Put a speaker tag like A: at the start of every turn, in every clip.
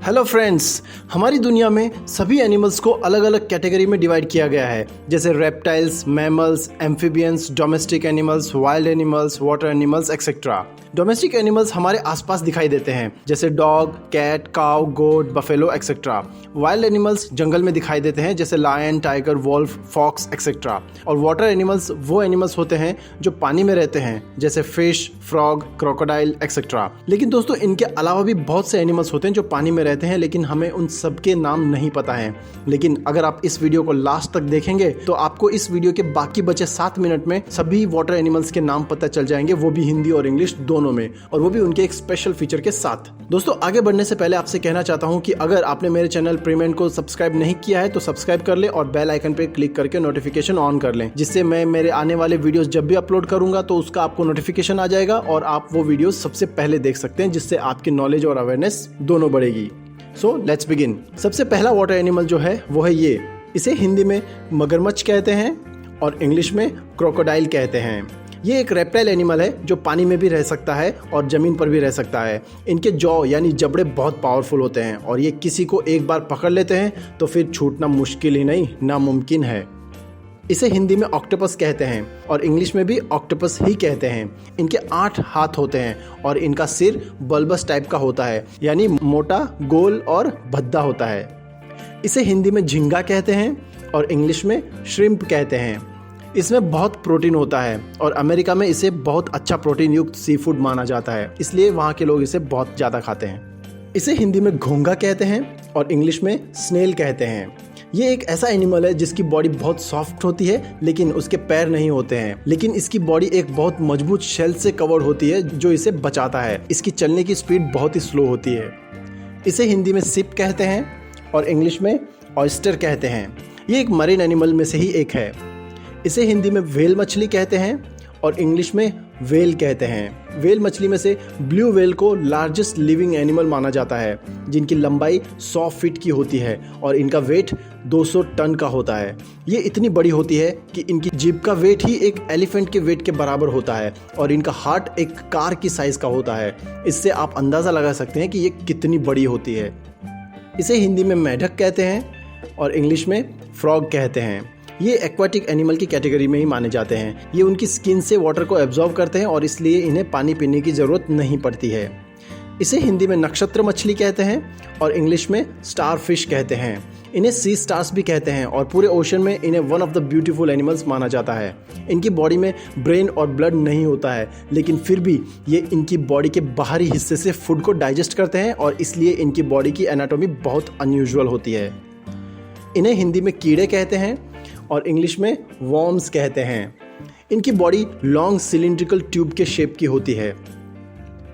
A: Hello friends, हमारी दुनिया में सभी एनिमल्स को अलग अलग कैटेगरी में डिवाइड किया गया है, जैसे reptiles, mammals, amphibians, domestic animals, wild animals, water animals etcetera. Domestic animals हमारे आसपास दिखाई देते हैं, जैसे dog, cat, cow, goat, buffalo etcetera. Wild animals जंगल में दिखाई देते हैं, जैसे lion, tiger, wolf, fox etcetera. और वाटर एनिमल्स वो एनिमल्स होते हैं जो पानी में रहते हैं, जैसे फिश, फ्रॉग, क्रोकोडाइल एक्सेट्रा। लेकिन दोस्तों, इनके अलावा भी बहुत से एनिमल्स होते हैं जो पानी में रहते हैं, लेकिन हमें उन सबके नाम नहीं पता है। लेकिन अगर आप इस वीडियो को लास्ट तक देखेंगे तो आपको इस वीडियो के बाकी बचे 7 मिनट में सभी वाटर एनिमल्स के नाम पता चल जाएंगे, वो भी हिंदी और इंग्लिश दोनों में, और वो भी उनके एक स्पेशल फीचर के साथ। दोस्तों, आगे बढ़ने से पहले आपसे कहना चाहता हूं कि अगर आपने मेरे चैनल प्रीमेंट को सब्सक्राइब नहीं किया है तो सब्सक्राइब कर ले और बेल आइकन पे क्लिक करके नोटिफिकेशन ऑन कर लें, जिससे मैं मेरे आने वाले वीडियोस जब भी अपलोड करूंगा तो उसका आपको नोटिफिकेशन आ जाएगा और आप वो वीडियोस सबसे पहले देख सकते हैं, जिससे आपकी नॉलेज और अवेयरनेस दोनों बढ़ेगी। So let's begin. सबसे पहला वाटर एनिमल जो है वो है ये। इसे हिंदी में मगरमच्छ कहते हैं और इंग्लिश में क्रोकोडाइल कहते हैं। ये एक रेप्टाइल एनिमल है जो पानी में भी रह सकता है और ज़मीन पर भी रह सकता है। इनके जॉ यानी जबड़े बहुत पावरफुल होते हैं और ये किसी को एक बार पकड़ लेते हैं तो फिर छूटना मुश्किल ही नहीं, नामुमकिन है। इसे हिंदी में ऑक्टोपस कहते हैं और इंग्लिश में भी ऑक्टोपस ही कहते हैं। इनके 8 हाथ होते हैं और इनका सिर बल्बस टाइप का होता है, यानी मोटा, गोल और भद्दा होता है। इसे हिंदी में झींगा कहते हैं और इंग्लिश में श्रिम्प कहते हैं। इसमें बहुत प्रोटीन होता है और अमेरिका में इसे बहुत अच्छा प्रोटीन युक्त सी फूड माना जाता है, इसलिए वहाँ के लोग इसे बहुत ज़्यादा खाते हैं। इसे हिंदी में घोंघा कहते हैं और इंग्लिश में स्नेल कहते हैं। ये एक ऐसा एनिमल है जिसकी बॉडी बहुत सॉफ्ट होती है, लेकिन उसके पैर नहीं होते हैं। लेकिन इसकी बॉडी एक बहुत मजबूत शेल से कवर्ड होती है जो इसे बचाता है। इसकी चलने की स्पीड बहुत ही स्लो होती है। इसे हिंदी में सिप कहते हैं और इंग्लिश में ऑयस्टर कहते हैं। ये एक मरीन एनिमल में से ही एक है। इसे हिंदी में व्हेल मछली कहते हैं और इंग्लिश में व्हेल कहते हैं। व्हेल मछली में से ब्लू व्हेल को लार्जेस्ट लिविंग एनिमल माना जाता है, जिनकी लंबाई 100 फीट की होती है और इनका वेट 200 टन का होता है। ये इतनी बड़ी होती है कि इनकी जीभ का वेट ही एक एलिफेंट के वेट के बराबर होता है और इनका हार्ट एक कार की साइज का होता है। इससे आप अंदाज़ा लगा सकते हैं कि ये कितनी बड़ी होती है। इसे हिंदी में मेढक कहते हैं और इंग्लिश में फ्रॉग कहते हैं। ये एक्वाटिक एनिमल की कैटेगरी में ही माने जाते हैं। ये उनकी स्किन से वाटर को एब्जॉर्ब करते हैं और इसलिए इन्हें पानी पीने की ज़रूरत नहीं पड़ती है। इसे हिंदी में नक्षत्र मछली कहते हैं और इंग्लिश में स्टार फिश कहते हैं। इन्हें सी स्टार्स भी कहते हैं और पूरे ओशन में इन्हें one of the beautiful animals माना जाता है। इनकी बॉडी में ब्रेन और ब्लड नहीं होता है, लेकिन फिर भी ये इनकी बॉडी के बाहरी हिस्से से फूड को डाइजेस्ट करते हैं और इसलिए इनकी बॉडी की एनाटॉमी बहुत अनयूजुअल होती है। इन्हें हिंदी में कीड़े कहते हैं और इंग्लिश में वॉर्म्स कहते हैं। इनकी बॉडी लॉन्ग सिलिंड्रिकल ट्यूब के शेप की होती है।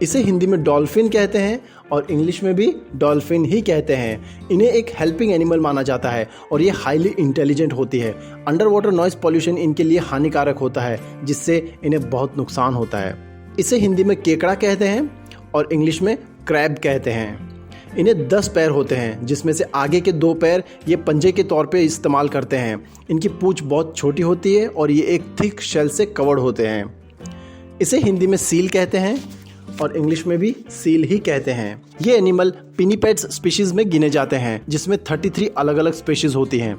A: इसे हिंदी में डॉल्फिन कहते हैं और इंग्लिश में भी डॉल्फिन ही कहते हैं। इन्हें एक हेल्पिंग एनिमल माना जाता है और ये हाईली इंटेलिजेंट होती है। अंडर वाटर नॉइज पॉल्यूशन इनके लिए हानिकारक होता है, जिससे इन्हें बहुत नुकसान होता है। इसे हिंदी में केकड़ा कहते हैं और इंग्लिश में क्रैब कहते हैं। इन्हें 10 पैर होते हैं, जिसमें से आगे के 2 पैर ये पंजे के तौर पे इस्तेमाल करते हैं। इनकी पूंछ बहुत छोटी होती है और ये एक थिक शेल से कवर्ड होते हैं। इसे हिंदी में सील कहते हैं और इंग्लिश में भी सील ही कहते हैं। ये एनिमल पिनीपेड्स स्पीशीज में गिने जाते हैं, जिसमें 33 अलग अलग स्पीशीज होती हैं।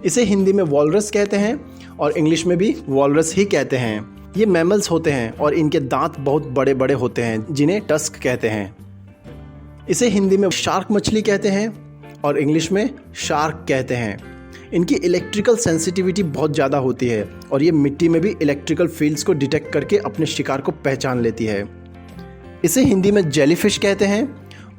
A: इसे हिंदी में वॉलरस कहते हैं और इंग्लिश में भी वॉलरस ही कहते हैं। ये मैमल्स होते हैं और इनके दांत बहुत बड़े बड़े होते हैं, जिन्हें टस्क कहते हैं। इसे हिंदी में शार्क मछली कहते हैं और इंग्लिश में शार्क कहते हैं। इनकी इलेक्ट्रिकल सेंसिटिविटी बहुत ज़्यादा होती है और ये मिट्टी में भी इलेक्ट्रिकल फील्ड्स को डिटेक्ट करके अपने शिकार को पहचान लेती है। इसे हिंदी में जेलीफिश कहते हैं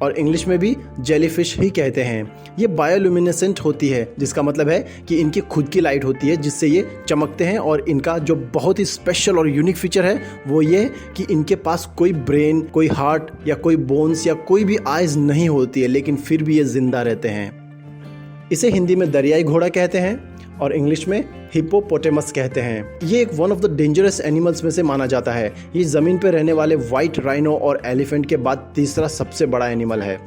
A: और इंग्लिश में भी जेलीफिश ही कहते हैं। ये बायोल्यूमिनेसेंट होती है, जिसका मतलब है कि इनकी खुद की लाइट होती है जिससे ये चमकते हैं। और इनका जो बहुत ही स्पेशल और यूनिक फीचर है वो ये कि इनके पास कोई ब्रेन, कोई हार्ट या कोई बोन्स या कोई भी आइज नहीं होती है, लेकिन फिर भी ये जिंदा रहते हैं। इसे हिंदी में दरियाई घोड़ा कहते हैं और इंग्लिश में हिप्पोपोटेमस कहते हैं। ये एक one of the dangerous animals में से माना जाता है। ये ज़मीन पर रहने वाले व्हाइट राइनो और एलिफेंट के बाद तीसरा सबसे बड़ा एनिमल है।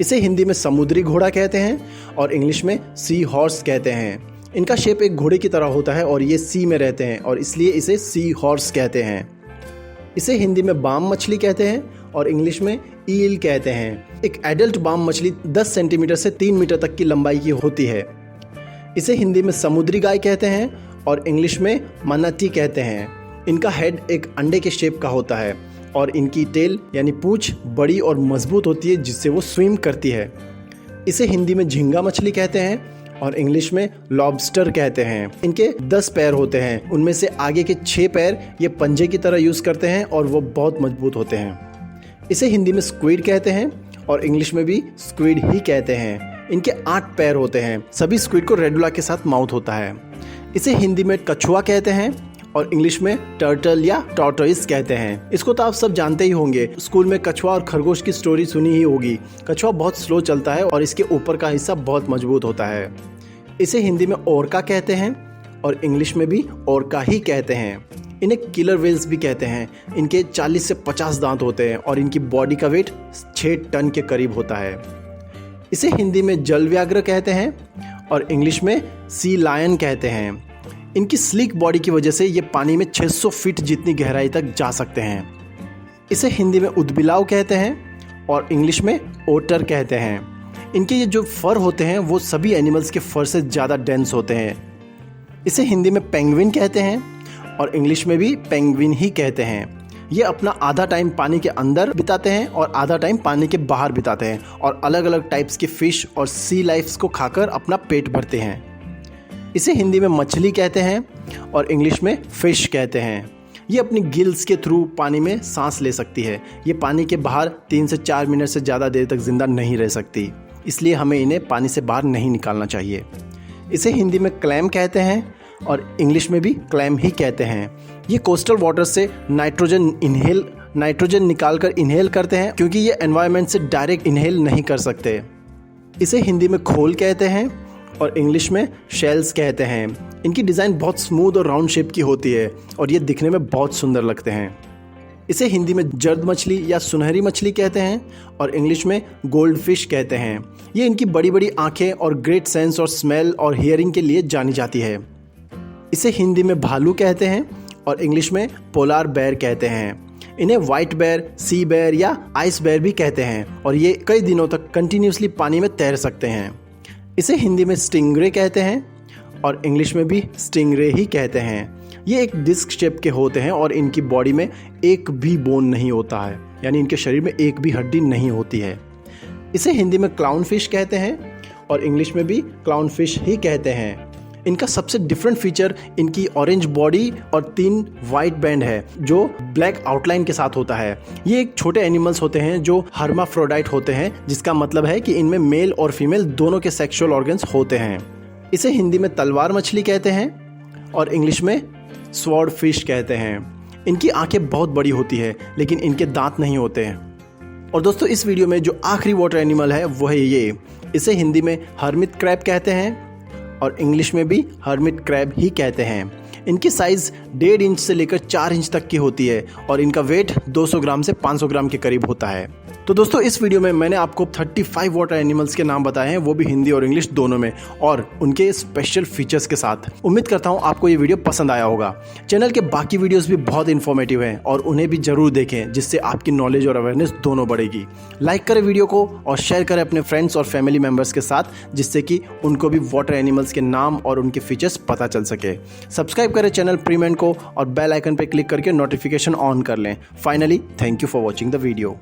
A: इसे हिंदी में समुद्री घोड़ा कहते हैं और इंग्लिश में सी हॉर्स कहते हैं। इनका शेप एक घोड़े की तरह होता है और ये सी में रहते हैं और इसलिए इसे सी हॉर्स कहते हैं। इसे हिंदी में बाम मछली कहते हैं और इंग्लिश में ईल कहते हैं। एक एडल्ट बाम मछली 10 सेंटीमीटर से 3 मीटर तक की लंबाई की होती है। इसे हिंदी में समुद्री गाय कहते हैं और इंग्लिश में मनाटी कहते हैं। इनका हेड एक अंडे के शेप का होता है और इनकी टेल यानी पूंछ बड़ी और मजबूत होती है जिससे वो स्विम करती है। इसे हिंदी में झींगा मछली कहते हैं और इंग्लिश में लॉबस्टर कहते हैं। इनके 10 पैर होते हैं, उनमें से आगे के 6 पैर ये पंजे की तरह यूज़ करते हैं और वो बहुत मजबूत होते हैं। इसे हिंदी में स्क्विड कहते हैं और इंग्लिश में भी स्क्विड ही कहते हैं। इनके 8 पैर होते हैं। सभी स्क्विड को रेडुला के साथ माउथ होता है। इसे हिंदी में कछुआ कहते हैं और इंग्लिश में टर्टल या टॉर्टोइस कहते हैं। इसको तो आप सब जानते ही होंगे, स्कूल में कछुआ और खरगोश की स्टोरी सुनी ही होगी। कछुआ बहुत स्लो चलता है और इसके ऊपर का हिस्सा बहुत मजबूत होता है। इसे हिंदी में ओरका कहते हैं और इंग्लिश में भी ओरका ही कहते हैं। इन्हें किलर व्हेल्स भी कहते हैं। इनके 40 से 50 दांत होते हैं और इनकी बॉडी का वेट 6 टन के करीब होता है। इसे हिंदी में जल व्याघ्र कहते हैं और इंग्लिश में सी लायन कहते हैं। इनकी स्लीक बॉडी की वजह से ये पानी में 600 फीट जितनी गहराई तक जा सकते हैं। इसे हिंदी में उदबिलाव कहते हैं और इंग्लिश में ओटर कहते हैं। इनके ये जो फर होते हैं वो सभी एनिमल्स के फर से ज़्यादा डेंस होते हैं। इसे हिंदी में पेंगुइन कहते हैं और इंग्लिश में भी पेंगुइन ही कहते हैं। ये अपना आधा टाइम पानी के अंदर बिताते हैं और आधा टाइम पानी के बाहर बिताते हैं और अलग अलग टाइप्स के फिश और सी लाइफ्स को खाकर अपना पेट भरते हैं। इसे हिंदी में मछली कहते हैं और इंग्लिश में फिश कहते हैं। ये अपनी गिल्स के थ्रू पानी में सांस ले सकती है। ये पानी के बाहर 3 से 4 मिनट से ज़्यादा देर तक जिंदा नहीं रह सकती, इसलिए हमें इन्हें पानी से बाहर नहीं निकालना चाहिए। इसे हिंदी में क्लैम कहते हैं और इंग्लिश में भी क्लैम ही कहते हैं। ये कोस्टल वाटर से नाइट्रोजन निकालकर इनहेल करते हैं क्योंकि ये एनवायरनमेंट से डायरेक्ट इनहेल नहीं कर सकते। इसे हिंदी में खोल कहते हैं और इंग्लिश में शेल्स कहते हैं। इनकी डिज़ाइन बहुत स्मूथ और राउंड शेप की होती है और ये दिखने में बहुत सुंदर लगते हैं। इसे हिंदी में जर्द मछली या सुनहरी मछली कहते हैं और इंग्लिश में गोल्ड फिश कहते हैं। ये इनकी बड़ी बड़ी आंखें और ग्रेट सेंस और स्मेल और हियरिंग के लिए जानी जाती है। इसे हिंदी में भालू कहते हैं और इंग्लिश में पोलार बेयर कहते हैं। इन्हें वाइट बेयर, सी बेयर या आइस बेयर भी कहते हैं और ये कई दिनों तक कंटिन्यूसली पानी में तैर सकते हैं। इसे हिंदी में स्टिंगरे कहते हैं और इंग्लिश में भी स्टिंगरे ही कहते हैं। ये एक डिस्क शेप के होते हैं और इनकी बॉडी में एक भी बोन नहीं होता है, यानी इनके शरीर में एक भी हड्डी नहीं होती है। इसे हिंदी में क्लाउन फिश कहते हैं और इंग्लिश में भी क्लाउन फिश ही कहते हैं। इनका सबसे डिफरेंट फीचर इनकी ऑरेंज बॉडी और 3 वाइट बैंड है जो ब्लैक आउटलाइन के साथ होता है। ये एक छोटे एनिमल्स होते हैं जो हर्माफ्रोडाइट होते हैं, जिसका मतलब है कि इनमें मेल और फीमेल दोनों के सेक्सुअल ऑर्गन्स होते हैं। इसे हिंदी में तलवार मछली कहते हैं और इंग्लिश में स्वॉर्ड फिश कहते हैं। इनकी आंखें बहुत बड़ी होती है लेकिन इनके दांत नहीं होते हैं। और दोस्तों, इस वीडियो में जो आखिरी वाटर एनिमल है वो है ये। इसे हिंदी में हर्मिट क्रैब कहते हैं और इंग्लिश में भी हर्मिट क्रैब ही कहते हैं। इनकी साइज़ 1.5 इंच से लेकर 4 इंच तक की होती है और इनका वेट 200 ग्राम से 500 ग्राम के करीब होता है। तो दोस्तों, इस वीडियो में मैंने आपको 35 वाटर एनिमल्स के नाम बताए हैं, वो भी हिंदी और इंग्लिश दोनों में, और उनके स्पेशल फीचर्स के साथ। उम्मीद करता हूँ आपको ये वीडियो पसंद आया होगा। चैनल के बाकी वीडियोस भी बहुत इन्फॉर्मेटिव हैं और उन्हें भी जरूर देखें, जिससे आपकी नॉलेज और अवेयरनेस दोनों बढ़ेगी। लाइक करें वीडियो को और शेयर करें अपने फ्रेंड्स और फैमिली मेम्बर्स के साथ, जिससे कि उनको भी वाटर एनिमल्स के नाम और उनके फीचर्स पता चल सके। सब्सक्राइब करें चैनल प्रीमेंट को और बेल आइकन पर क्लिक करके नोटिफिकेशन ऑन कर लें। Finally, thank you for watching the video.